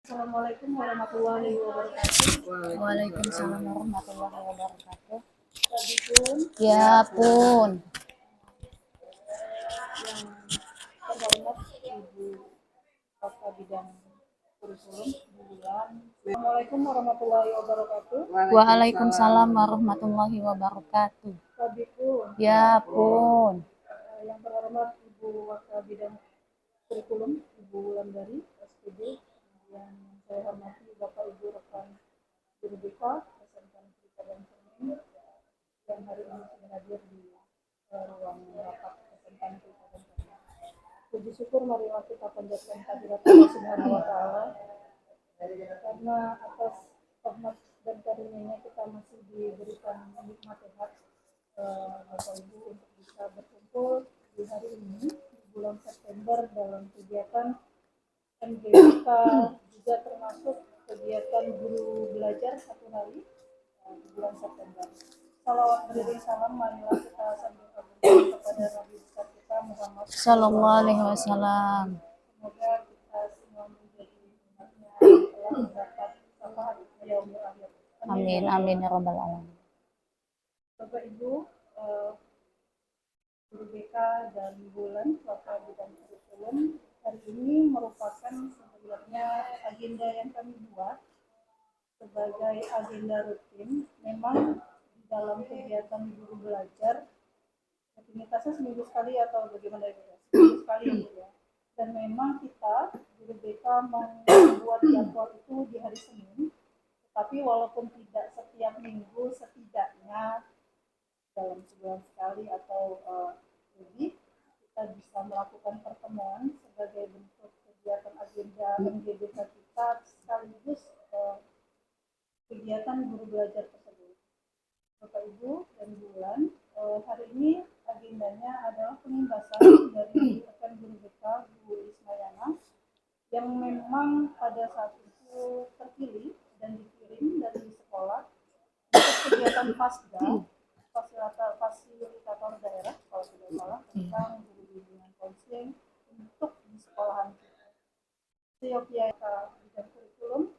Assalamualaikum warahmatullahi wabarakatuh. Waalaikumsalam warahmatullahi wabarakatuh. Tadi pun Ya pun. yang terhormat Ibu Kepala Bidang Kurikulum bulan. Assalamualaikum warahmatullahi wabarakatuh. Waalaikumsalam warahmatullahi wabarakatuh. Tadi pun Ya pun. yang terhormat Ibu Kepala Bidang Kurikulum Ibu Wulandari SPD, yang saya hormati Bapak Ibu rekan guru BK SMK Negeri Padang Cermin yang hari ini sudah hadir di ruang rapat SMK Negeri Padang Cermin. Puji syukur marilah kita panjatkan kehadirat Allah Subhanahu wa taala, karena atas rahmat dan karunia-Nya kita masih diberikan nikmat sehat Bapak Ibu untuk bisa berkumpul di hari ini di bulan September dalam kegiatan MGBK, juga termasuk kegiatan guru belajar satu hari di bulan September. Salawat beriring salam marilah kita sambil kabulkan kepada Nabi besar kita Muhammad Sallallahu alaihi wasallam. Semoga kita semua menjadi umatnya telah mendapat syafaat yaumil akhir. Amin amin ya rabbal alamin. Bapak Ibu guru BK dan bulan Bapak Bidang Kurikulum, hari ini merupakan sebenarnya agenda yang kami buat sebagai agenda rutin. Memang di dalam kegiatan guru belajar rutinitasnya seminggu sekali atau bagaimana ya? Seminggu sekali ya. Dan memang kita guru BK membuat jadwal itu di hari Senin, tetapi walaupun tidak setiap minggu, setidaknya dalam sebulan sekali atau lebih kita bisa melakukan pertemuan sebagai bentuk kegiatan agenda MGBK kita sekaligus kegiatan guru belajar tersebut. Bapak Ibu dan bulan, hari ini agendanya adalah penimbasan dari rekan guru BK Bu Ismayana yang memang pada saat itu terpilih dan dikirim dari sekolah untuk kegiatan FASDA, fasilitator daerah kalau tidak salah, tentang guru bimbingan konseling untuk di sekolahan kita. Seyogyata bidang kurikulum,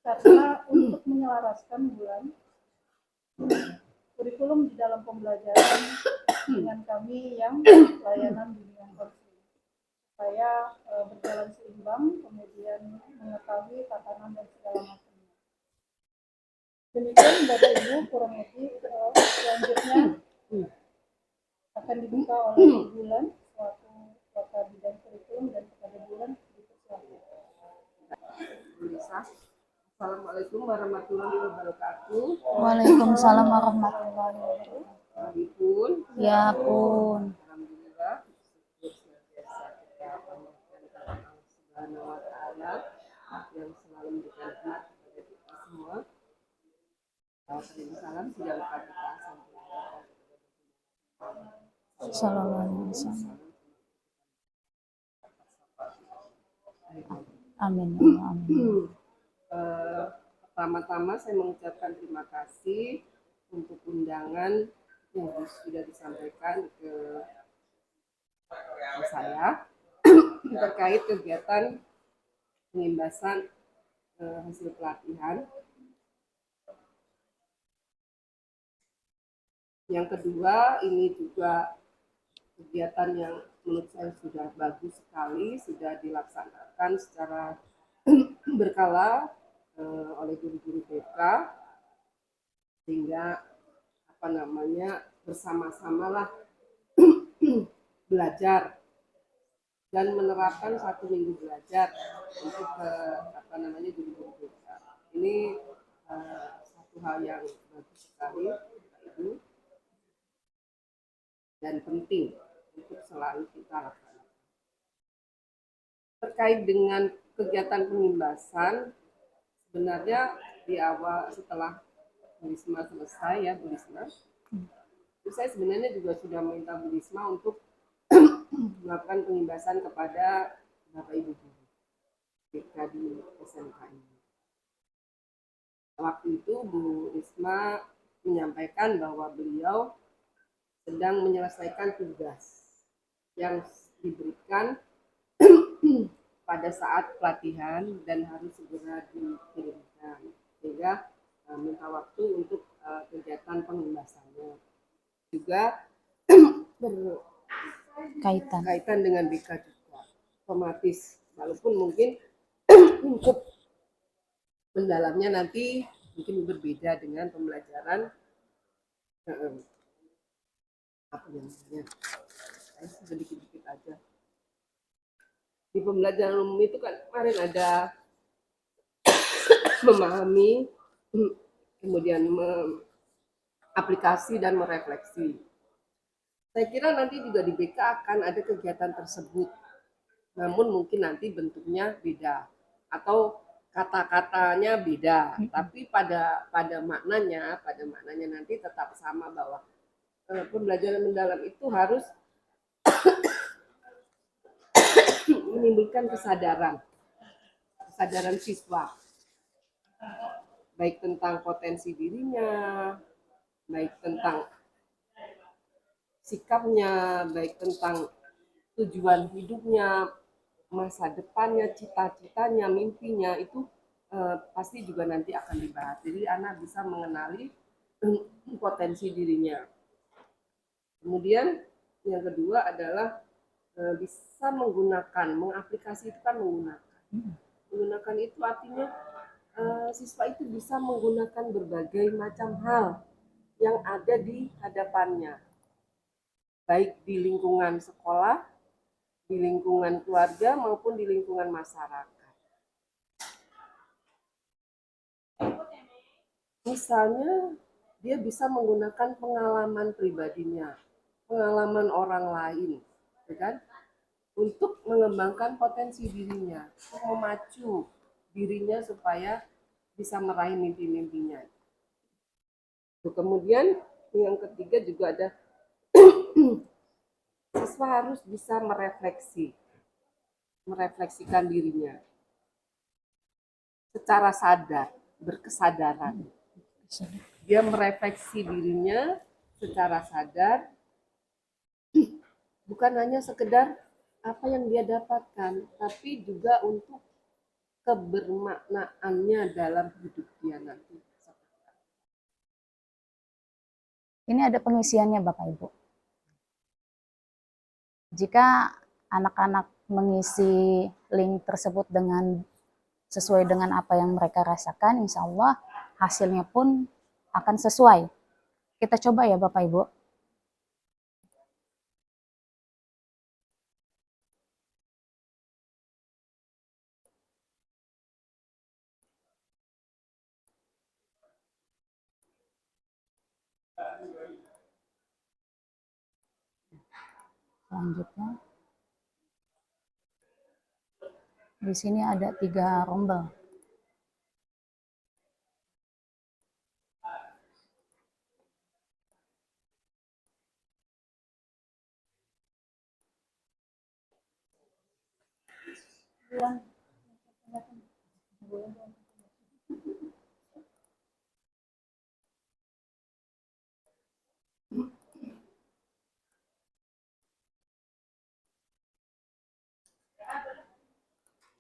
karena untuk menyelaraskan bulan kurikulum di dalam pembelajaran dengan kami yang layanan bimbingan konseling, supaya berjalan seimbang, kemudian mengetahui tatanan dan segala macamnya. Demikian Bapak Ibu, kurang lebih selanjutnya akan dibuka oleh bulan suatu kota bidang kurikulum, dan kepada bulan dipersilakan. Assalamualaikum warahmatullahi wabarakatuh. Waalaikumsalam warahmatullahi wabarakatuh. Pun, Ya pun. alhamdulillah senantiasa kita panjatkan kepada Allah Subhanahu wa taala yang selalu memberikan nikmat kepada kita semua. Salam sudah lupa kita sampaikan. Sallallahu alaihi wasallam. Amin ya Allah, amin. Pertama-tama saya mengucapkan terima kasih untuk undangan yang sudah disampaikan ke saya terkait kegiatan pengimbasan hasil pelatihan. Yang kedua, ini juga kegiatan yang menurut saya sudah bagus sekali, sudah dilaksanakan secara berkala oleh guru-guru BK, sehingga bersama-samalah belajar dan menerapkan 1 minggu belajar untuk guru-guru BK. Ini satu hal yang bagus sekali, Ibu, dan penting untuk selalu kita lakukan. Terkait dengan kegiatan pengimbasan, sebenarnya di awal setelah Bu Risma selesai ya, Bu Risma, saya sebenarnya juga sudah meminta Bu Risma untuk melakukan pengimbasan kepada Bapak Ibu guru BK di SMK ini. Waktu itu Bu Risma menyampaikan bahwa beliau sedang menyelesaikan tugas yang diberikan pada saat pelatihan dan harus segera dikirimkan, sehingga minta waktu untuk kegiatan pengembasannya. Juga berkaitan dengan BK juga otomatis, walaupun mungkin lingkup mendalamnya nanti mungkin berbeda dengan pembelajaran apa namanya, sedikit-sedikit aja. Di pembelajaran umum itu kan kemarin ada memahami, kemudian aplikasi dan merefleksi. Saya kira nanti juga di BK akan ada kegiatan tersebut, namun mungkin nanti bentuknya beda atau kata-katanya beda, tapi pada maknanya nanti tetap sama, bahwa pembelajaran mendalam itu harus menimbulkan kesadaran siswa, baik tentang potensi dirinya, baik tentang sikapnya, baik tentang tujuan hidupnya, masa depannya, cita-citanya, mimpinya, itu pasti juga nanti akan dibahas. Jadi anak bisa mengenali potensi dirinya. Kemudian yang kedua adalah bisa menggunakan, mengaplikasikan menggunakan itu artinya siswa itu bisa menggunakan berbagai macam hal yang ada di hadapannya, baik di lingkungan sekolah, di lingkungan keluarga, maupun di lingkungan masyarakat. Misalnya dia bisa menggunakan pengalaman pribadinya, pengalaman orang lain, ya kan? Untuk mengembangkan potensi dirinya, untuk memacu dirinya supaya bisa meraih mimpi-mimpinya. Kemudian yang ketiga juga ada siswa harus bisa merefleksikan dirinya secara sadar, berkesadaran. Dia merefleksi dirinya secara sadar, bukan hanya sekedar apa yang dia dapatkan, tapi juga untuk kebermaknaannya dalam hidup dia nanti. Ini ada pengisiannya Bapak Ibu. Jika anak-anak mengisi link tersebut sesuai dengan apa yang mereka rasakan, insya Allah hasilnya pun akan sesuai. Kita coba ya Bapak Ibu. Selanjutnya, di sini ada 3 rombel.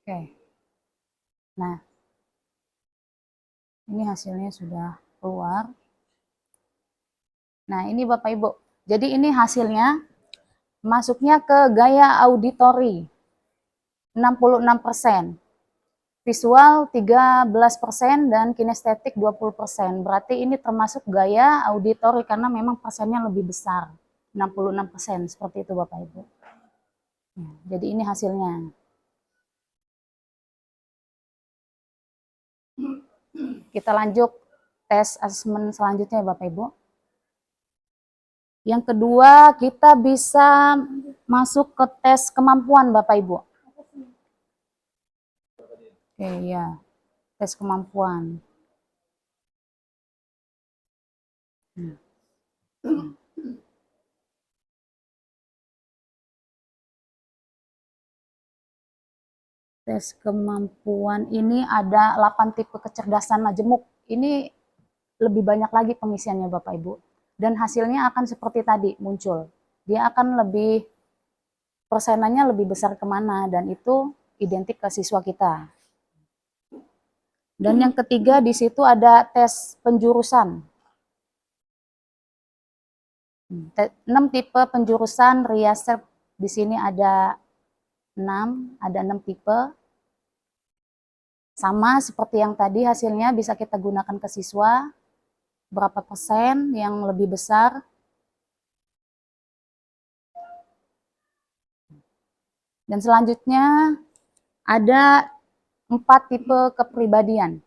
Oke. Nah, ini hasilnya sudah keluar. Nah, ini Bapak Ibu. Jadi ini hasilnya masuknya ke gaya auditori 66%, visual 13% dan kinestetik 20%. Berarti ini termasuk gaya auditori karena memang persennya lebih besar, 66%, seperti itu Bapak Ibu. Jadi ini hasilnya. Kita lanjut tes asesmen selanjutnya Bapak Ibu. Yang kedua, kita bisa masuk ke tes kemampuan Bapak Ibu. Oke, ya. Tes kemampuan. Tes kemampuan ini ada 8 tipe kecerdasan majemuk. Ini lebih banyak lagi pengisiannya Bapak Ibu. Dan hasilnya akan seperti tadi muncul. Dia akan persenannya lebih besar kemana, dan itu identik ke siswa kita. Dan yang ketiga di situ ada tes penjurusan. 6 tipe penjurusan Riaser, di sini ada 6 tipe. Sama seperti yang tadi, hasilnya bisa kita gunakan ke siswa. Berapa persen yang lebih besar. Dan selanjutnya ada 4 tipe kepribadian.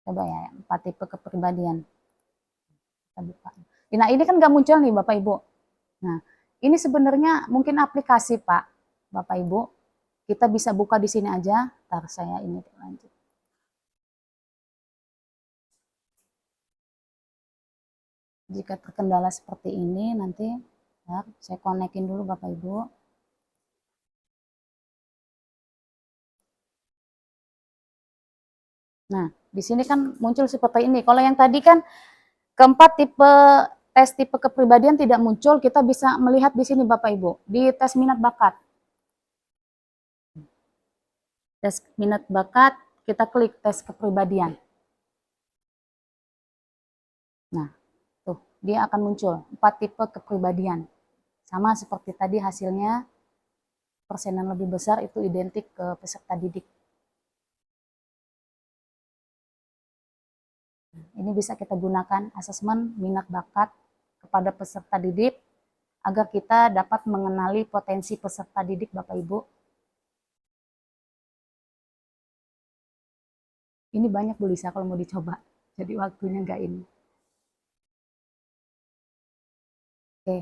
Coba ya, 4 tipe kepribadian. Kita buka. Nah, ini kan nggak muncul nih Bapak Ibu. Nah, ini sebenarnya mungkin aplikasi Pak, Bapak Ibu. Kita bisa buka di sini aja. Ntar saya ini lanjut. Jika terkendala seperti ini nanti, ya, saya konekin dulu Bapak Ibu. Nah, di sini kan muncul seperti ini. Kalau yang tadi kan keempat tipe tes tipe kepribadian tidak muncul, kita bisa melihat di sini Bapak Ibu, di tes minat bakat. Tes minat bakat, kita klik tes kepribadian. Nah, tuh, dia akan muncul 4 tipe kepribadian. Sama seperti tadi hasilnya, persen yang lebih besar itu identik ke peserta didik. Ini bisa kita gunakan asesmen minat bakat kepada peserta didik agar kita dapat mengenali potensi peserta didik Bapak Ibu. Ini banyak Bu Lisa kalau mau dicoba, jadi waktunya nggak ini. Oke,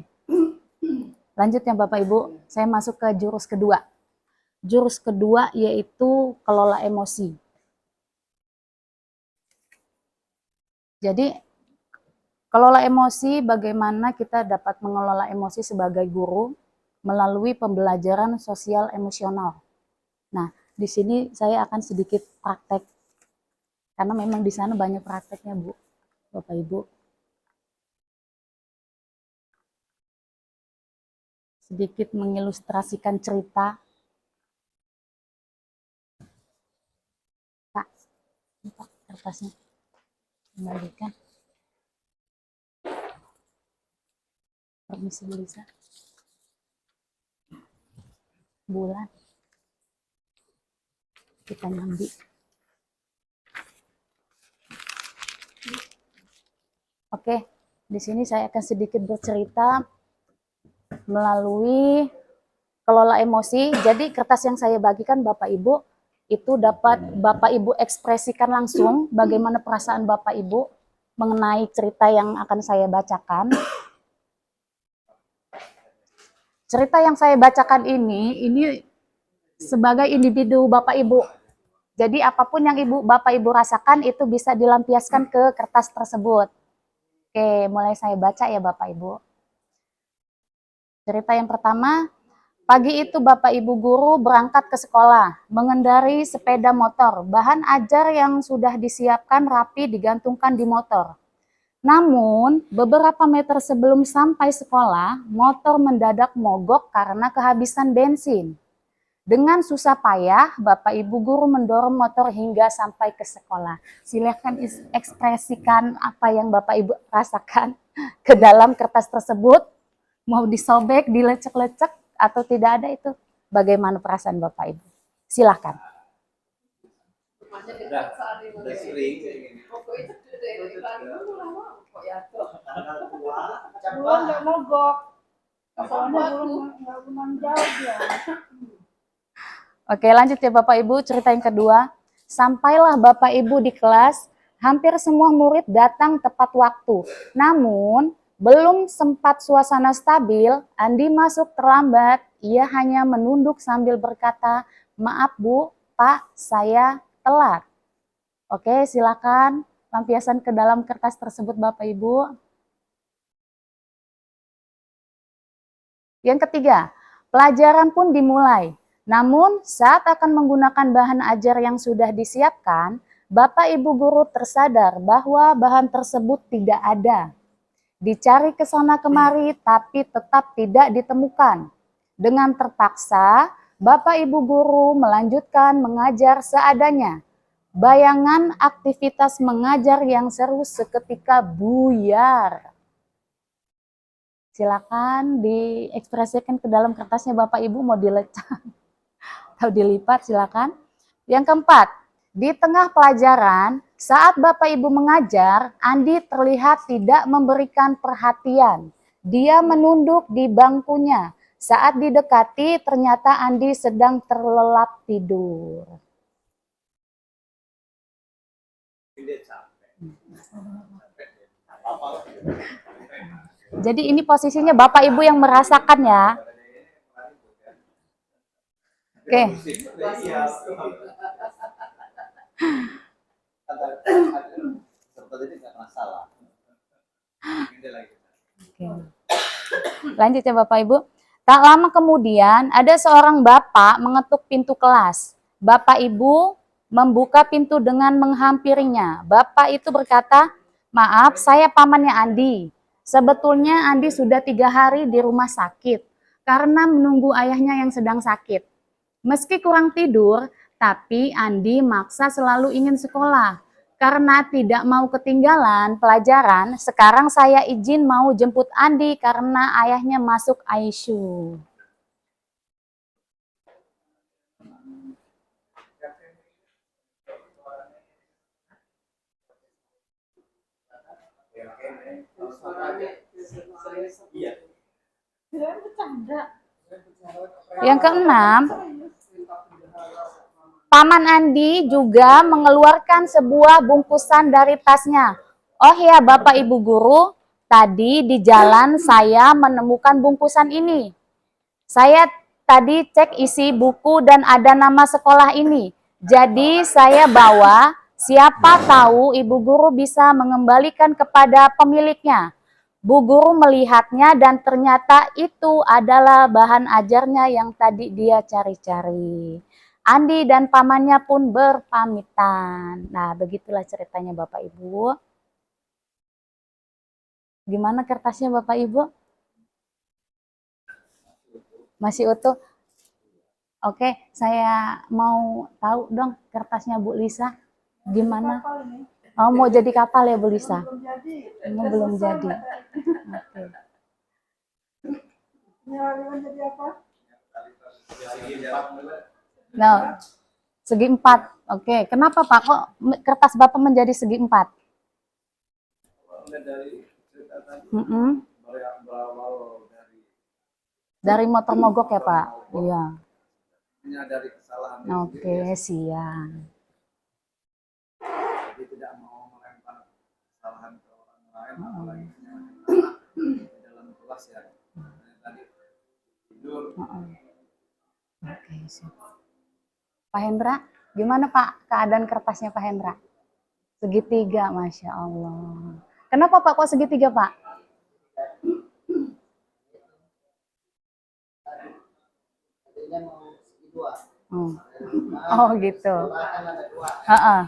lanjutnya Bapak Ibu, saya masuk ke jurus kedua. Jurus kedua yaitu kelola emosi. Jadi, kelola emosi, bagaimana kita dapat mengelola emosi sebagai guru melalui pembelajaran sosial emosional. Nah, di sini saya akan sedikit praktek, karena memang di sana banyak prakteknya Bu, Bapak Ibu. Sedikit mengilustrasikan cerita. Pak, ini Pak kertasnya. Kembalikan. Permisi Bu Lisa. Bulan. Kita nyambi. Oke, di sini saya akan sedikit bercerita melalui kelola emosi. Jadi kertas yang saya bagikan Bapak Ibu itu dapat Bapak Ibu ekspresikan langsung bagaimana perasaan Bapak Ibu mengenai cerita yang akan saya bacakan. Cerita yang saya bacakan ini sebagai individu Bapak Ibu. Jadi apapun yang Bapak Ibu rasakan itu bisa dilampiaskan ke kertas tersebut. Oke, mulai saya baca ya Bapak Ibu. Cerita yang pertama, pagi itu Bapak Ibu guru berangkat ke sekolah, mengendarai sepeda motor. Bahan ajar yang sudah disiapkan rapi digantungkan di motor. Namun, beberapa meter sebelum sampai sekolah, motor mendadak mogok karena kehabisan bensin. Dengan susah payah, Bapak Ibu guru mendorong motor hingga sampai ke sekolah. Silakan ekspresikan apa yang Bapak Ibu rasakan ke dalam kertas tersebut. Mau disobek, dilecek-lecek, atau tidak ada itu. Bagaimana perasaan Bapak Ibu? Silakan. Udah sering kayak gini. Bulan nggak mogok. Soalnya belum jauh ya. Oke, lanjut ya Bapak Ibu, cerita yang kedua. Sampailah Bapak Ibu di kelas, hampir semua murid datang tepat waktu. Namun, belum sempat suasana stabil, Andi masuk terlambat. Ia hanya menunduk sambil berkata, "Maaf Bu, Pak, saya telat." Oke, silakan lampiasan ke dalam kertas tersebut Bapak Ibu. Yang ketiga, pelajaran pun dimulai. Namun, saat akan menggunakan bahan ajar yang sudah disiapkan, Bapak Ibu guru tersadar bahwa bahan tersebut tidak ada. Dicari ke sana kemari, tapi tetap tidak ditemukan. Dengan terpaksa, Bapak Ibu guru melanjutkan mengajar seadanya. Bayangan aktivitas mengajar yang seru seketika buyar. Silakan diekspresikan ke dalam kertasnya Bapak Ibu, mau dilecak atau dilipat silakan. Yang keempat, di tengah pelajaran, saat Bapak Ibu mengajar, Andi terlihat tidak memberikan perhatian. Dia menunduk di bangkunya. Saat didekati, ternyata Andi sedang terlelap tidur. Jadi ini posisinya Bapak Ibu yang merasakan ya. Oke. Oke. Lanjut ya Bapak Ibu. Tak lama kemudian ada seorang bapak mengetuk pintu kelas. Bapak Ibu membuka pintu dengan menghampirinya. Bapak itu berkata, "Maaf, saya pamannya Andi. Sebetulnya Andi sudah 3 hari di rumah sakit karena menunggu ayahnya yang sedang sakit. Meski kurang tidur, tapi Andi maksa selalu ingin sekolah. Karena tidak mau ketinggalan pelajaran, sekarang saya izin mau jemput Andi karena ayahnya masuk ICU." Kirain bercanda. Yang keenam, Paman Andi juga mengeluarkan sebuah bungkusan dari tasnya. "Oh ya Bapak Ibu guru, tadi di jalan saya menemukan bungkusan ini. Saya tadi cek isi buku dan ada nama sekolah ini. Jadi saya bawa, siapa tahu Ibu guru bisa mengembalikan kepada pemiliknya." Bu guru melihatnya dan ternyata itu adalah bahan ajarnya yang tadi dia cari-cari. Andi dan pamannya pun berpamitan. Nah, begitulah ceritanya Bapak Ibu. Gimana kertasnya Bapak Ibu? Masih utuh? Oke, saya mau tahu dong kertasnya Bu Lisa. Gimana? Kapal ini Oh, mau jadi kapal ya Bu Lisa? belum jadi. Belum jadi. Oke. Ini Aliwan jadi apa? Nah, segi 4. Oke, kenapa Pak? Kok kertas Bapak menjadi segi 4? Dari motor mogok ya Pak? Iya. Menyadari kesalahan. Oke, siap. Jadi tidak mau melempar kesalahan ke orang lain, apalagi di dalam kelas ya. Tadi tidur. Oke, siap. Pak Hendra, gimana Pak keadaan kertasnya Pak Hendra? Segitiga, Masya Allah. Kenapa Pak kok segitiga Pak? Hmm. Oh gitu. Heeh.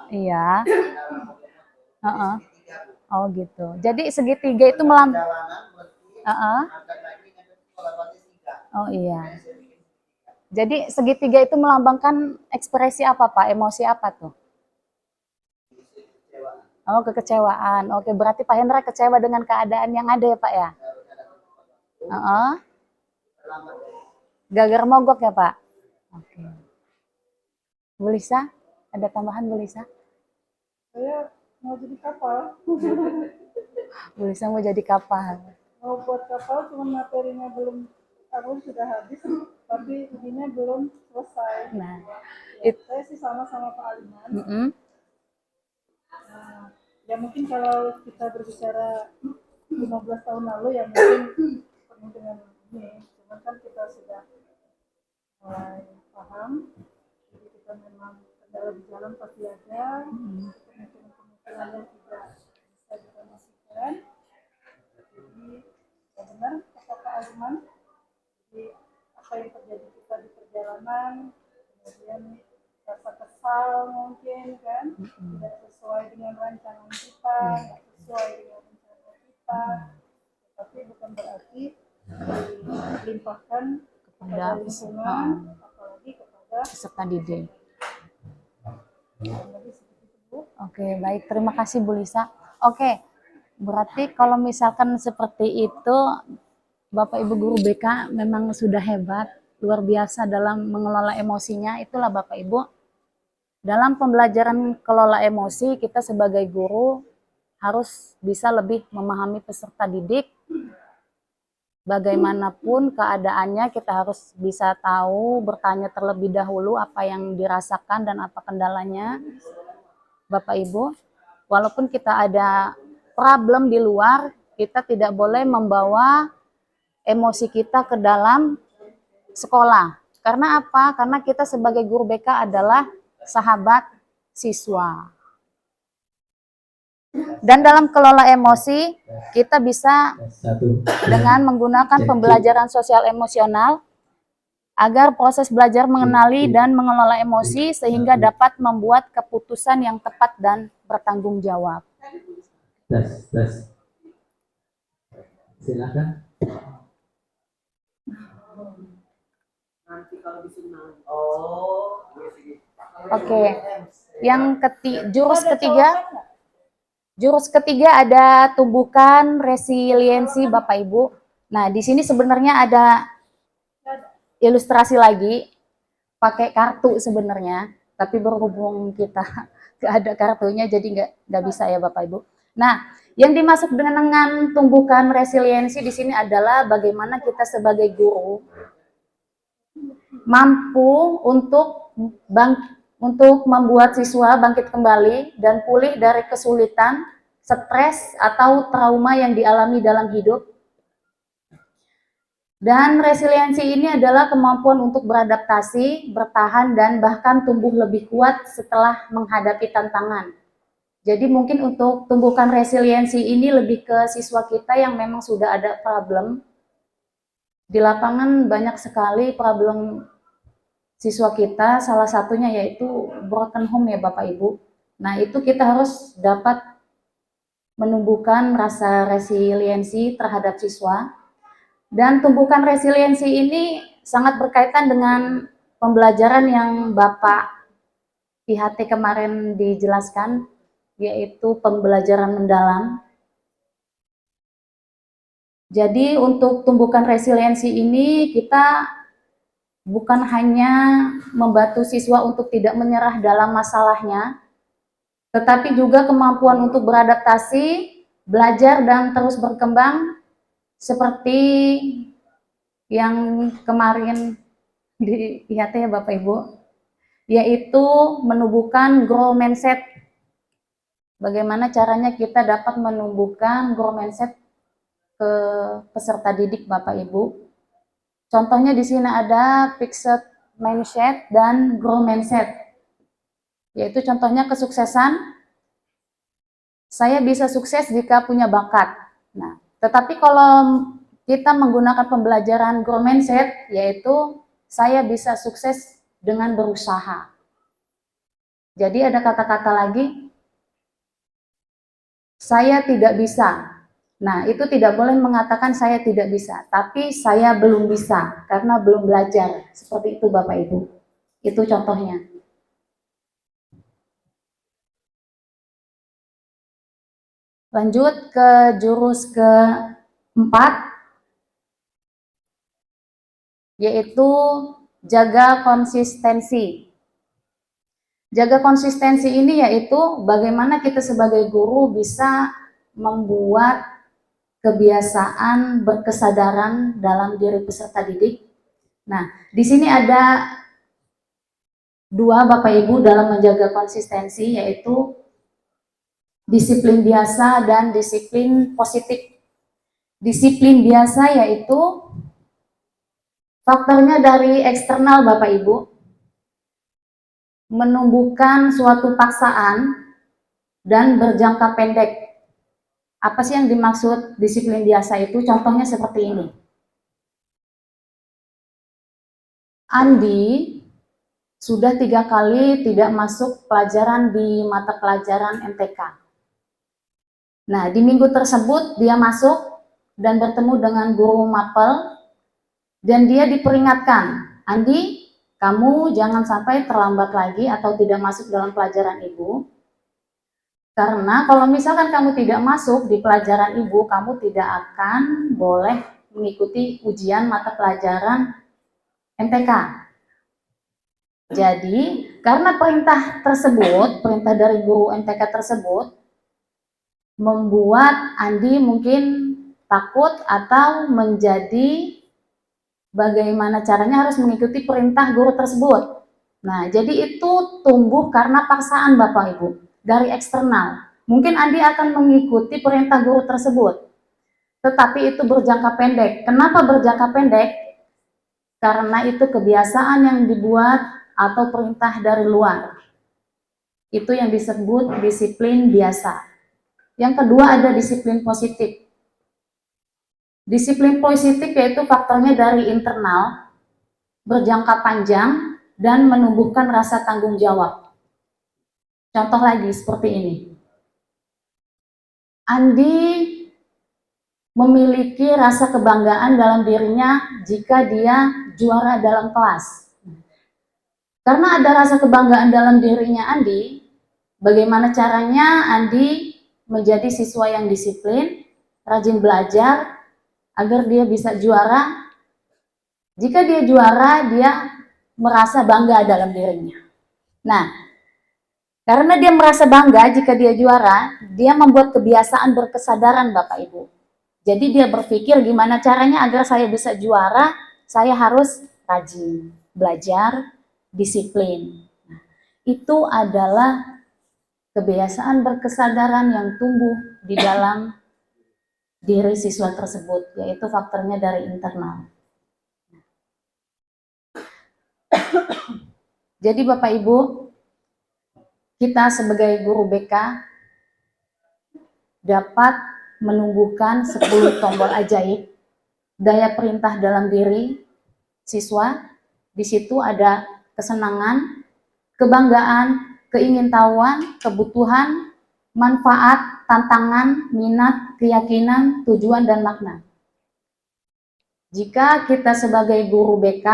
Iya. Heeh. Oh gitu. Jadi segitiga itu Heeh. Oh iya. Jadi segitiga itu melambangkan ekspresi apa Pak? Emosi apa tuh? Oh, kekecewaan. Oke, berarti Pak Hendra kecewa dengan keadaan yang ada ya Pak ya? Heeh. Gagal mogok ya Pak? Oke. Bu Lisa, ada tambahan Bu Lisa? Saya mau jadi kapal. Bu Lisa mau jadi kapal. Mau buat kapal, cuma materinya belum, aku sudah habis, tapi ininya belum selesai. Nah, Ya, saya sih sama-sama Pak Aliman. Nah, ya mungkin kalau kita berbicara 15 tahun lalu ya mungkin penuh dengan ini, cuman kan kita sudah mulai paham, jadi kita memang kendala di jalan pasti ada, kemungkinan yang tidak bisa dipromosikan. Jadi ya benar kata Pak Aliman, jadi apa yang terjadi kita di perjalanan, kemudian rasa kesal mungkin kan, tidak sesuai dengan rancangan kita, tidak sesuai dengan rencana kita, tapi bukan berarti dilimpahkan kepada Kepada lingkungan, apalagi kepada peserta didik. kurang lebih seperti itu, Bu. Oke, baik. Terima kasih Bu Lisa. Oke, berarti kalau misalkan seperti itu, Bapak Ibu guru BK memang sudah hebat, luar biasa dalam mengelola emosinya. Itulah Bapak Ibu. Dalam pembelajaran kelola emosi, kita sebagai guru harus bisa lebih memahami peserta didik. Bagaimanapun keadaannya, kita harus bisa tahu, bertanya terlebih dahulu apa yang dirasakan dan apa kendalanya. Bapak Ibu, walaupun kita ada problem di luar, kita tidak boleh membawa emosi kita ke dalam sekolah. Karena apa? Karena kita sebagai guru BK adalah sahabat siswa. Dan dalam kelola emosi, kita bisa dengan menggunakan pembelajaran sosial emosional agar proses belajar mengenali dan mengelola emosi sehingga dapat membuat keputusan yang tepat dan bertanggung jawab. Tes. Silakan. Nanti kalau disuruh Oke. Jurus ketiga ada tumbuhkan resiliensi Bapak Ibu. Nah, di sini sebenarnya ada ilustrasi lagi pakai kartu sebenarnya, tapi berhubung kita nggak ada kartunya jadi nggak bisa ya Bapak Ibu. Nah, yang dimaksud dengan tumbuhkan resiliensi di sini adalah bagaimana kita sebagai guru mampu untuk membuat siswa bangkit kembali dan pulih dari kesulitan, stres, atau trauma yang dialami dalam hidup. Dan resiliensi ini adalah kemampuan untuk beradaptasi, bertahan, dan bahkan tumbuh lebih kuat setelah menghadapi tantangan. Jadi mungkin untuk tumbuhkan resiliensi ini lebih ke siswa kita yang memang sudah ada problem. Di lapangan banyak sekali problem siswa kita, salah satunya yaitu broken home ya Bapak Ibu. Nah, itu kita harus dapat menumbuhkan rasa resiliensi terhadap siswa. Dan tumbuhkan resiliensi ini sangat berkaitan dengan pembelajaran yang Bapak IHT kemarin dijelaskan, yaitu pembelajaran mendalam. Jadi untuk tumbuhkan resiliensi ini kita bukan hanya membantu siswa untuk tidak menyerah dalam masalahnya, tetapi juga kemampuan untuk beradaptasi, belajar, dan terus berkembang seperti yang kemarin di IHT ya Bapak Ibu, yaitu menumbuhkan grow mindset. Bagaimana caranya kita dapat menumbuhkan grow mindset ke peserta didik Bapak Ibu. Contohnya di sini ada fixed mindset dan grow mindset. Yaitu contohnya kesuksesan, saya bisa sukses jika punya bakat. Nah, tetapi kalau kita menggunakan pembelajaran grow mindset, yaitu saya bisa sukses dengan berusaha. Jadi ada kata-kata lagi, saya tidak bisa. Nah, itu tidak boleh mengatakan saya tidak bisa, tapi saya belum bisa karena belum belajar. Seperti itu Bapak Ibu. Itu contohnya. Lanjut ke jurus keempat, yaitu jaga konsistensi. Jaga konsistensi ini yaitu bagaimana kita sebagai guru bisa membuat kebiasaan berkesadaran dalam diri peserta didik. Nah, di sini ada dua Bapak Ibu dalam menjaga konsistensi, yaitu disiplin biasa dan disiplin positif. Disiplin biasa yaitu faktornya dari eksternal Bapak Ibu, menumbuhkan suatu paksaan dan berjangka pendek. Apa sih yang dimaksud disiplin biasa itu? Contohnya seperti ini. Andi sudah 3 kali tidak masuk pelajaran di mata pelajaran MTK. Nah, di minggu tersebut dia masuk dan bertemu dengan guru mapel, dan dia diperingatkan, Andi, kamu jangan sampai terlambat lagi atau tidak masuk dalam pelajaran ibu, karena kalau misalkan kamu tidak masuk di pelajaran ibu, kamu tidak akan boleh mengikuti ujian mata pelajaran MTK. Jadi, karena perintah tersebut, perintah dari guru MTK tersebut, membuat Andi mungkin takut atau menjadi bagaimana caranya harus mengikuti perintah guru tersebut. Nah, jadi itu tumbuh karena paksaan Bapak Ibu dari eksternal. Mungkin Andi akan mengikuti perintah guru tersebut, tetapi itu berjangka pendek. Kenapa berjangka pendek? Karena itu kebiasaan yang dibuat atau perintah dari luar. Itu yang disebut disiplin biasa. Yang kedua ada disiplin positif. Disiplin positif yaitu faktornya dari internal, berjangka panjang, dan menumbuhkan rasa tanggung jawab. Contoh lagi seperti ini. Andi memiliki rasa kebanggaan dalam dirinya jika dia juara dalam kelas. Karena ada rasa kebanggaan dalam dirinya Andi, bagaimana caranya Andi menjadi siswa yang disiplin, rajin belajar, agar dia bisa juara. Jika dia juara, dia merasa bangga dalam dirinya. Nah, karena dia merasa bangga jika dia juara, dia membuat kebiasaan berkesadaran Bapak Ibu. Jadi dia berpikir gimana caranya agar saya bisa juara, saya harus rajin, belajar, disiplin. Nah, itu adalah kebiasaan berkesadaran yang tumbuh di dalam diri siswa tersebut, yaitu faktornya dari internal. Jadi Bapak Ibu, kita sebagai guru BK dapat menumbuhkan 10 tombol ajaib, daya perintah dalam diri siswa. Di situ ada kesenangan, kebanggaan, keingintahuan, kebutuhan, manfaat, tantangan, minat, keyakinan, tujuan, dan makna. Jika kita sebagai guru BK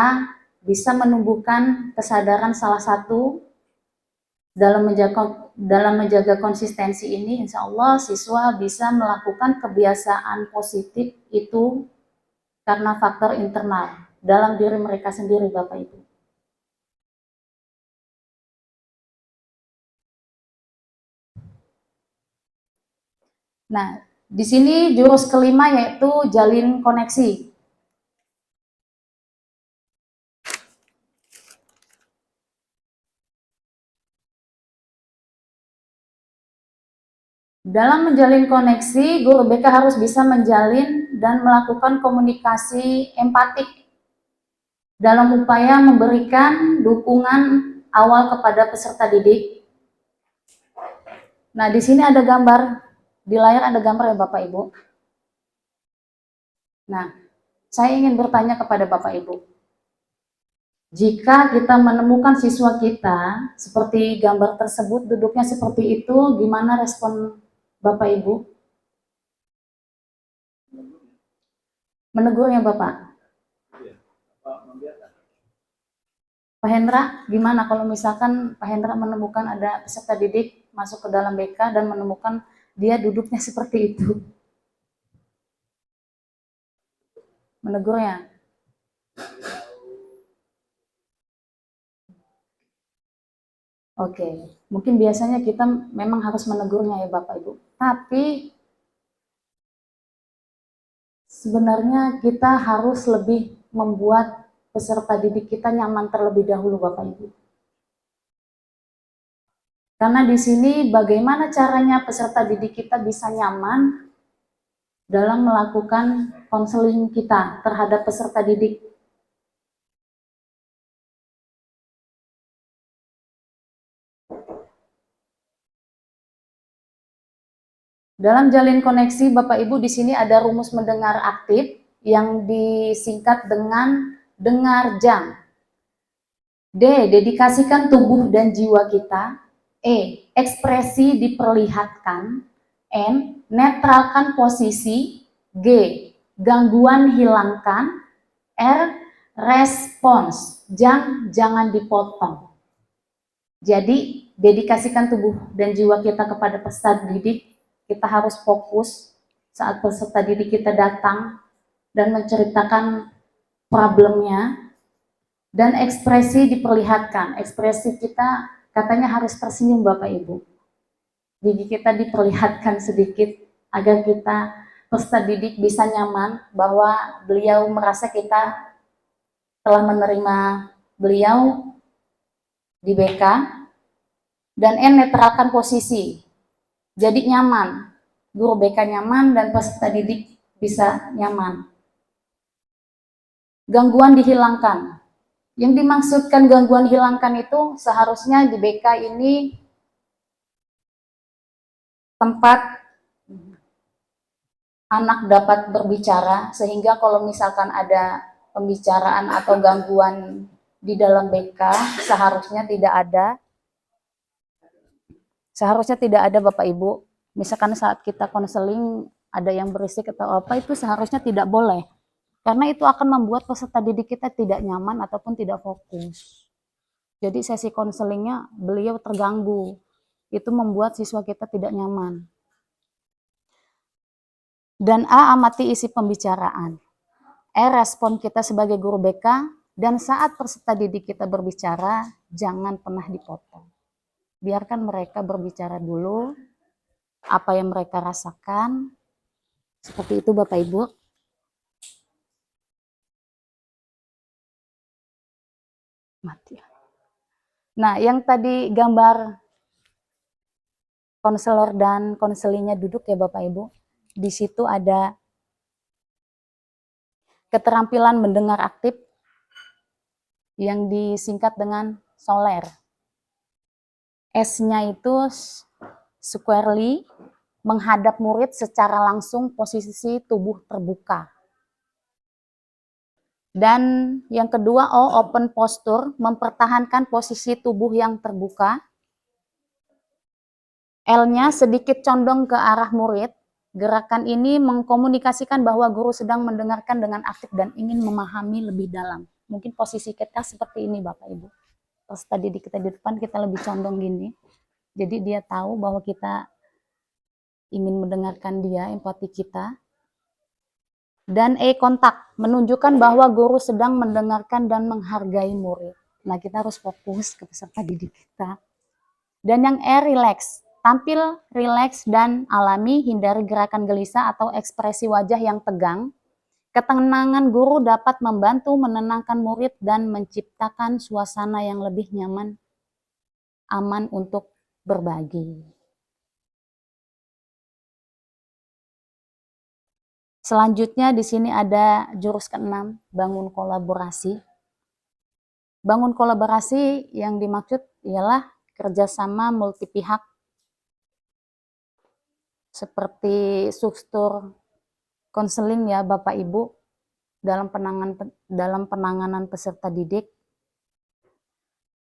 bisa menumbuhkan kesadaran salah satu dalam menjaga konsistensi ini, insya Allah siswa bisa melakukan kebiasaan positif itu karena faktor internal dalam diri mereka sendiri, Bapak Ibu. Nah, di sini jurus kelima yaitu jalin koneksi. Dalam menjalin koneksi, guru BK harus bisa menjalin dan melakukan komunikasi empatik dalam upaya memberikan dukungan awal kepada peserta didik. Nah, di sini ada gambar, di layar ada gambar ya Bapak Ibu. Nah, saya ingin bertanya kepada Bapak Ibu. Jika kita menemukan siswa kita seperti gambar tersebut, duduknya seperti itu, gimana respon Bapak Ibu? Menegurnya Bapak? Pak Hendra, gimana kalau misalkan Pak Hendra menemukan ada peserta didik masuk ke dalam BK dan menemukan dia duduknya seperti itu? Menegurnya? Oke, mungkin biasanya kita memang harus menegurnya ya Bapak Ibu. Tapi sebenarnya kita harus lebih membuat peserta didik kita nyaman terlebih dahulu Bapak Ibu. Karena di sini bagaimana caranya peserta didik kita bisa nyaman dalam melakukan konseling kita terhadap peserta didik. Dalam jalin koneksi, Bapak Ibu, di sini ada rumus mendengar aktif yang disingkat dengan dengar jam. D. Dedikasikan tubuh dan jiwa kita. E. Ekspresi diperlihatkan. N. Netralkan posisi. G. Gangguan hilangkan. R. Respons. Jangan dipotong. Jadi, dedikasikan tubuh dan jiwa kita kepada peserta didik. Kita harus fokus saat peserta didik kita datang dan menceritakan problemnya, dan ekspresi diperlihatkan. Ekspresi kita katanya harus tersenyum Bapak Ibu. Gigi kita diperlihatkan sedikit agar kita peserta didik bisa nyaman bahwa beliau merasa kita telah menerima beliau di BK. Dan N, netralkan posisi. Jadi nyaman. Guru BK nyaman dan peserta didik bisa nyaman. Gangguan dihilangkan. Yang dimaksudkan gangguan hilangkan itu seharusnya di BK ini tempat anak dapat berbicara, sehingga kalau misalkan ada pembicaraan atau gangguan di dalam BK seharusnya tidak ada. Seharusnya tidak ada Bapak Ibu. Misalkan saat kita konseling ada yang berisik atau apa, itu seharusnya tidak boleh. Karena itu akan membuat peserta didik kita tidak nyaman ataupun tidak fokus. Jadi sesi konselingnya beliau terganggu. Itu membuat siswa kita tidak nyaman. Dan A, amati isi pembicaraan. E, respon kita sebagai guru BK. Dan saat peserta didik kita berbicara, jangan pernah dipotong. Biarkan mereka berbicara dulu, apa yang mereka rasakan. Seperti itu Bapak Ibu. Mati. Nah, yang tadi gambar konselor dan konselingnya duduk ya Bapak Ibu. Di situ ada keterampilan mendengar aktif yang disingkat dengan SOLER. S-nya itu squarely, menghadap murid secara langsung, posisi tubuh terbuka. Dan yang kedua, O, open posture, mempertahankan posisi tubuh yang terbuka. L-nya sedikit condong ke arah murid. Gerakan ini mengkomunikasikan bahwa guru sedang mendengarkan dengan aktif dan ingin memahami lebih dalam. Mungkin posisi kita seperti ini Bapak Ibu. Pas tadi kita di depan kita lebih condong gini. Jadi dia tahu bahwa kita ingin mendengarkan dia, empati kita. Dan E, kontak, menunjukkan bahwa guru sedang mendengarkan dan menghargai murid. Nah, kita harus fokus ke peserta didik kita. Dan yang E, relax, tampil rileks dan alami, hindari gerakan gelisah atau ekspresi wajah yang tegang. Ketenangan guru dapat membantu menenangkan murid dan menciptakan suasana yang lebih nyaman, aman untuk berbagi. Selanjutnya di sini ada jurus ke-6, bangun kolaborasi. Bangun kolaborasi yang dimaksud ialah kerjasama multi pihak seperti struktur konseling ya Bapak Ibu dalam penanganan peserta didik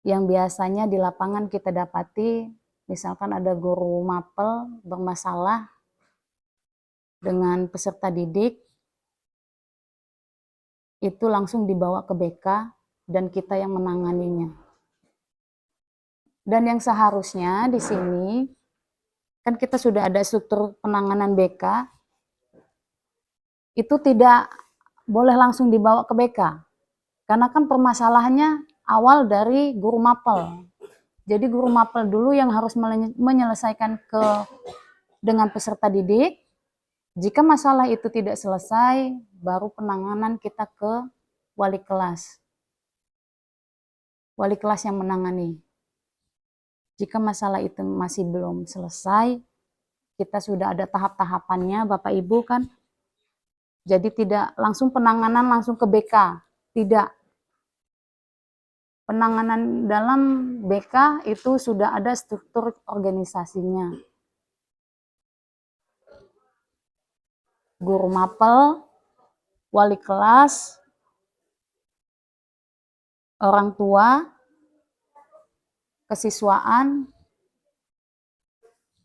yang biasanya di lapangan kita dapati, misalkan ada guru mapel bermasalah dengan peserta didik, itu langsung dibawa ke BK dan kita yang menanganinya. Dan yang seharusnya di sini, kan kita sudah ada struktur penanganan BK, itu tidak boleh langsung dibawa ke BK. Karena kan permasalahannya awal dari guru mapel. Jadi guru mapel dulu yang harus menyelesaikan dengan peserta didik. Jika masalah itu tidak selesai, baru penanganan kita ke wali kelas. Wali kelas yang menangani. Jika masalah itu masih belum selesai, kita sudah ada tahap-tahapannya, Bapak Ibu kan. Jadi tidak langsung penanganan langsung ke BK, tidak. Penanganan dalam BK itu sudah ada struktur organisasinya. Guru mapel, wali kelas, orang tua, kesiswaan,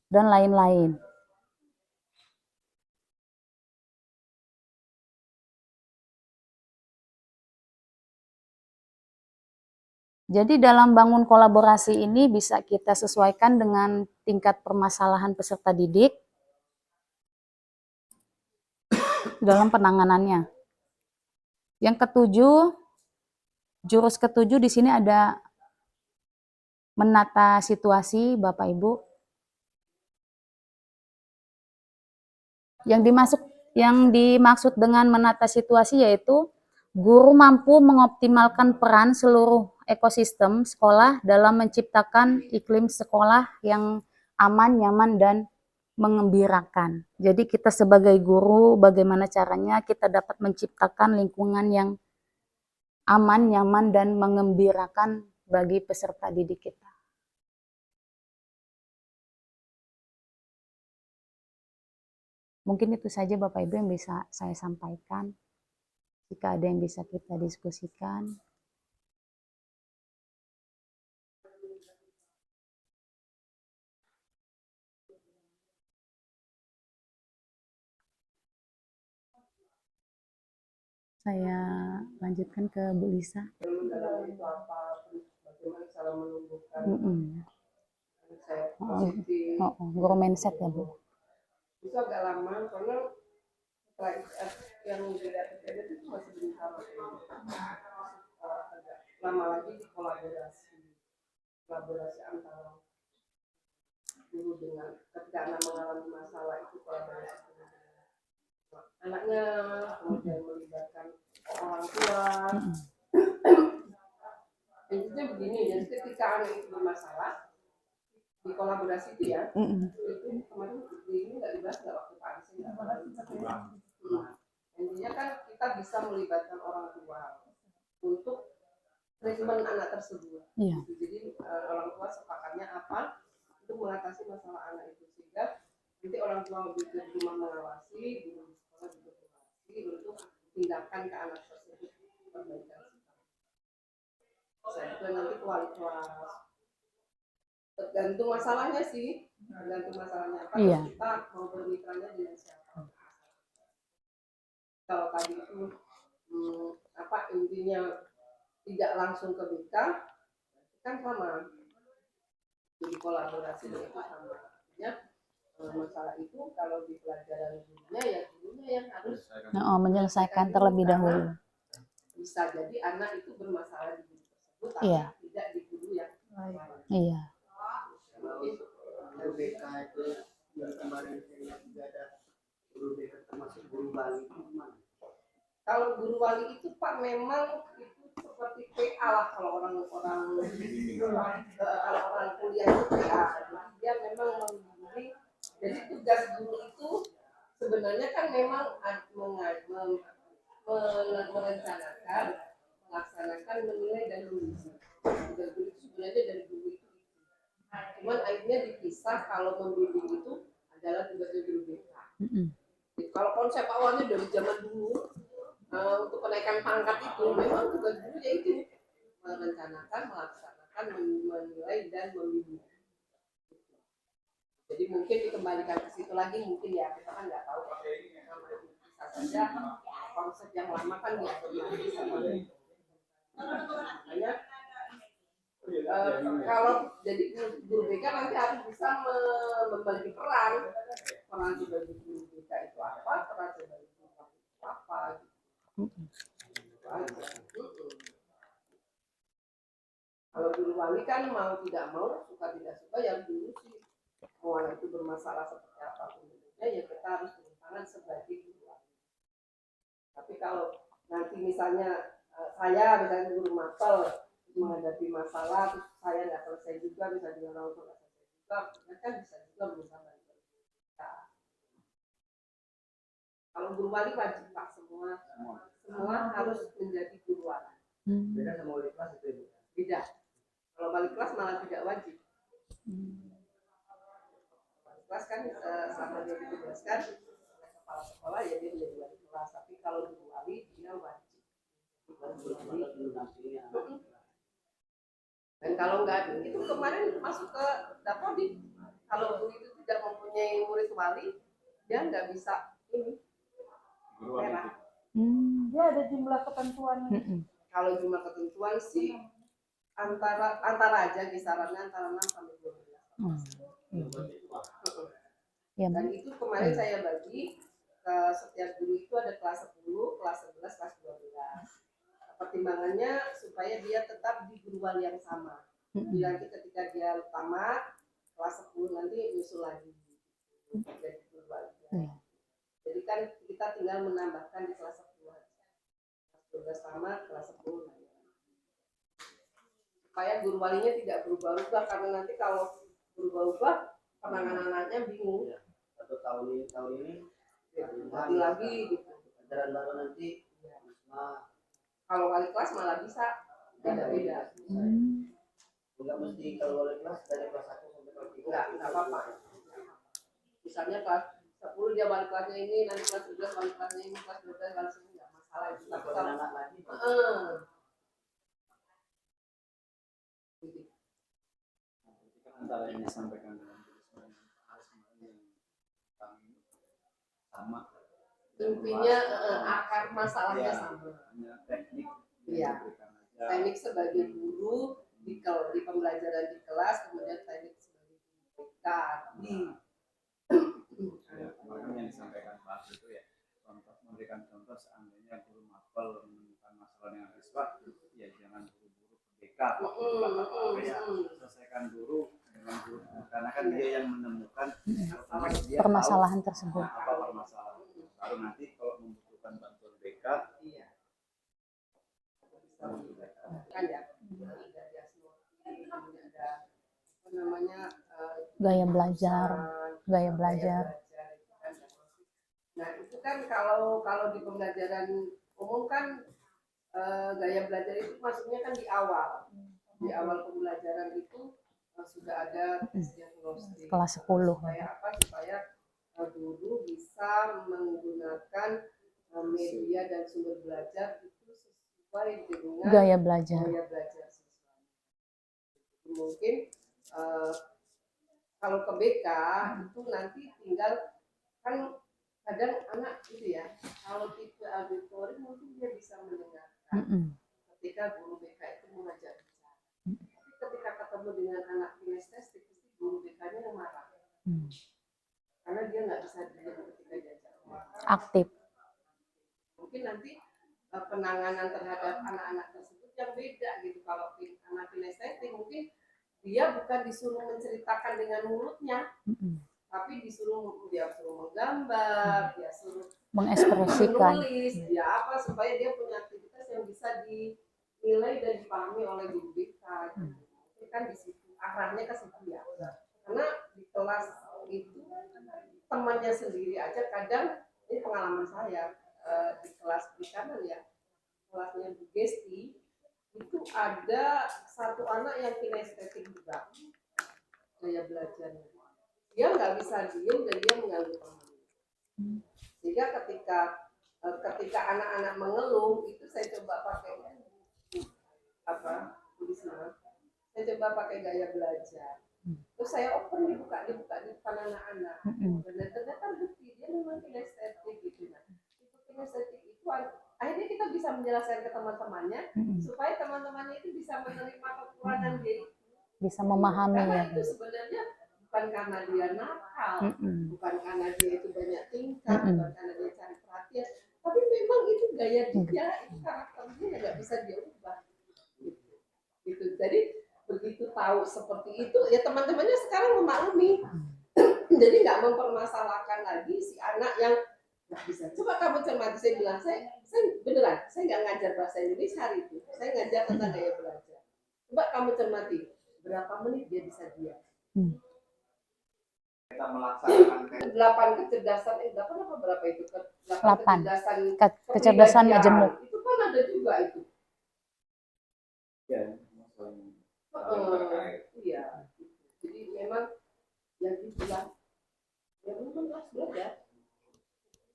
dan lain-lain. Jadi dalam bangun kolaborasi ini bisa kita sesuaikan dengan tingkat permasalahan peserta didik dalam penanganannya. Yang ketujuh, jurus ketujuh di sini ada menata situasi, Bapak Ibu. Yang dimaksud dengan menata situasi yaitu guru mampu mengoptimalkan peran seluruh ekosistem sekolah dalam menciptakan iklim sekolah yang aman, nyaman, dan mengembirakan. Jadi kita sebagai guru, bagaimana caranya kita dapat menciptakan lingkungan yang aman, nyaman, dan mengembirakan bagi peserta didik kita. Mungkin itu saja Bapak Ibu yang bisa saya sampaikan. Jika ada yang bisa kita diskusikan. Saya lanjutkan ke Bu Lisa. Mendalami itu apa, terus bagaimana cara menumbuhkan mindset positif. Guru mindset ya Bu. Itu agak lama karena setelah yang dilihat itu cuma sebentar. Agak lama lagi di kolaborasi antara guru dengan ketika anak mengalami masalah itu kolaborasi dengan anaknya, kemudian melibatkan orang tua. Intinya begini, jadi ketika anak itu bermasalah di kolaborasi itu ya, itu kemarin ini nggak dibahas nggak waktu Pak Ansi nggak bahas. Intinya kan kita bisa melibatkan orang tua untuk treatment anak tersebut. Iya. Jadi orang tua sepakatnya apa untuk mengatasi masalah anak itu, sehingga nanti orang tua di rumah mengawasi, di sekolah juga mengawasi untuk tindakan ke anak tersebut, perbaikan. Saya juga nanti kualitas tergantung masalahnya sih, tergantung masalahnya apa. Iya. Kita mau bermitranya dengan siapa. Kalau tadi itu apa intinya tidak langsung ke BK kan sama, jadi kolaborasi itu sama. Artinya masalah itu kalau di pelajaran gurunya ya gurunya yang harus menyelesaikan terlebih dahulu. Bisa jadi anak itu bermasalah di guru tersebut, tapi Iya. tidak di guru yang lain. Iya. Guru BK itu yang kemarin saya lihat juga ada guru BK termasuk guru Bali itu gimana? Kalau guru wali itu Pak memang itu seperti PA lah kalau orang kuliah itu PA. Jadi dia memang membimbing. Jadi tugas guru itu sebenarnya kan memang merencanakan, melaksanakan, menilai dan mengisi. Tugas guru itu sebenarnya dari guru itu. Cuman akhirnya dipisah kalau membimbing itu adalah tugasnya guru BK. Kalau konsep awalnya dari zaman dulu untuk kenaikan pangkat itu memang tugas guru yaitu merencanakan, melaksanakan, menilai dan membimbing. Jadi mungkin dikembalikan ke situ lagi mungkin ya, kita kan nggak tahu. Bisa saja konsep yang lama kan nggak bisa. Makanya kalau jadi guru BK nanti harus bisa membagi peran sebagai guru BK itu apa, peran sebagai guru itu apa. Kalau guru wali kan mau tidak mau, suka tidak suka ya guru sih. Mau anak itu bermasalah seperti apapun ya kita harus turun tangan sebagai guru wali. Tapi kalau nanti misalnya saya misalnya guru mapel menghadapi masalah terus saya nggak selesai juga, bisa dengan orang tua nggak selesai juga, kan bisa juga berusaha bantu. Kalau guru wali wajib Pak, semua harus menjadi guru wali. Beda sama wali kelas itu. Beda. Kalau wali kelas malah tidak wajib. Wali kelas kan sama dia ditugaskan oleh kepala sekolah ya dia menjadi wali kelas. Tapi kalau guru wali dia wajib. Dan kalau nggak itu kemarin masuk ke Dapodik, kalau guru itu tidak mempunyai murid wali, dia nggak bisa ini merah. Dia ada jumlah ketentuannya. Kalau jumlah ketentuan sih antara aja kisarannya antara 6 sampai 12. Ya, Dan itu kemarin saya bagi ke setiap guru itu ada kelas 10, kelas 11, kelas 12. Pertimbangannya supaya dia tetap di guru wali yang sama. Jadi nanti ketika dia tamat kelas 10 nanti nyusul lagi jadi guru wali. Jadi kan kita tinggal menambahkan di kelas 10 aja. Kelas 12 sama, kelas 10 lagi. Supaya guru walinya tidak berubah-ubah, karena nanti kalau berubah-ubah penanganannya bingung. Atau tahun ini Lagi gitu. ajaran baru nanti Kalau wali kelas malah bisa beda-beda. enggak mesti kalau wali kelas dari kelas 1 sampai kelas 3. Enggak apa-apa. Misalnya kelas 10 dia wali kelasnya ini, nanti kelas 11 wali kelasnya ini, kelas 12 wali kelasnya ini, enggak masalah itu. Tapi kalau anak lagi Antara yang disampaikan dalam tulisan yang kami sama. intinya akar masalahnya sama. Hanya teknik Iya. diberikan aja. Teknik sebagai guru di pembelajaran di kelas, kemudian teknik sebagai guru BK di Ya, kemarin yang disampaikan Pak itu ya, contoh memberikan contoh seandainya guru mapel menemukan masalah dengan siswa, ya jangan buru-buru ke BK, selesaikan dulu dengan guru, karena kan dia yang menemukan dia permasalahan tahu tersebut. apa permasalahan. Baru nanti kalau membutuhkan bantuan BK, iya. Kan ya, ada kemudian ada apa namanya Gaya belajar. gaya belajar. Nah itu kan kalau di pembelajaran umum kan gaya belajar itu maksudnya kan di awal pembelajaran itu sudah ada tes diagnostik Kelas 10. supaya apa, supaya guru bisa menggunakan media dan sumber belajar itu sesuai dengan Gaya belajar. siswa. Mungkin kalau ke BK itu nanti tinggal kan kadang anak itu ya, kalau tipe auditori mungkin dia bisa mendengarkan ketika guru BK itu mengajar bicara. Tapi ketika ketemu dengan anak kinestetik, pasti guru BK-nya yang marah. Karena dia nggak bisa diam ketika diajak Aktif. Mungkin nanti penanganan terhadap anak-anak tersebut yang beda gitu. Kalau anak kinestetik mungkin dia bukan disuruh menceritakan dengan mulutnya, tapi dia suruh menggambar, dia suruh Mengekspresikan. menulis, ya apa supaya dia punya aktivitas yang bisa dinilai dan dipahami oleh guru BK. Itu kan di situ arahnya ke situ ya. Karena di kelas itu temannya sendiri aja kadang, ini pengalaman saya di kelas perikanan ya, kelasnya Bu Gesti itu ada satu anak yang kinestetik juga gaya belajarnya. Dia nggak bisa diem dan dia mengganggu temannya. Sehingga ketika anak-anak mengeluh itu saya coba pakai tulisan. Saya coba pakai gaya belajar. Terus saya open dibuka di depan anak-anak. Dan ternyata bukti dia memang kinestetik gitu. Nah, itu kinestetik itu akhirnya kita bisa menjelaskan ke teman-temannya supaya teman-temannya itu bisa menerima kekurangan dia itu. Bisa memahami. Karena Ya. itu sebenarnya bukan karena dia nakal, bukan karena dia itu banyak tingkah, bukan karena dia cari perhatian, tapi memang itu gaya dia, itu karakternya yang nggak bisa dia ubah. Gitu. Jadi begitu tahu seperti itu, ya teman-temannya sekarang memaklumi. Jadi nggak mempermasalahkan lagi si anak yang nggak bisa. Coba kamu cermati, saya bilang, saya beneran, saya nggak ngajar bahasa Indonesia hari itu, saya ngajar tentang gaya belajar. Coba kamu cermati, berapa menit dia bisa diam? kita melaksanakan 8 kecerdasan, 8 apa berapa itu? 8 kecerdasan majemuk. Itu kan ada juga itu. ya, Iya. Jadi memang yang dibilang ya memang harus belajar.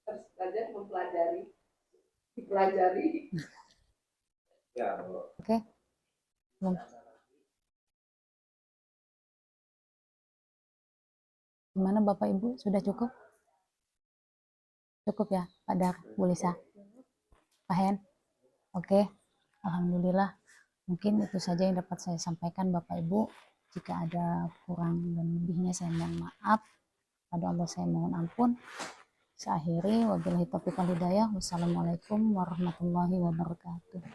Harus belajar dipelajari. ya, Oke. Gimana Bapak Ibu? Sudah cukup? Cukup ya, Pak Dar, Bu Lisa? Pak Hen? Oke. Alhamdulillah. Mungkin itu saja yang dapat saya sampaikan Bapak Ibu. Jika ada kurang dan lebihnya saya mohon maaf. Pada Allah saya mohon ampun. Saya akhiri, wabillahi taufiq wal hidayah. Wassalamualaikum warahmatullahi wabarakatuh.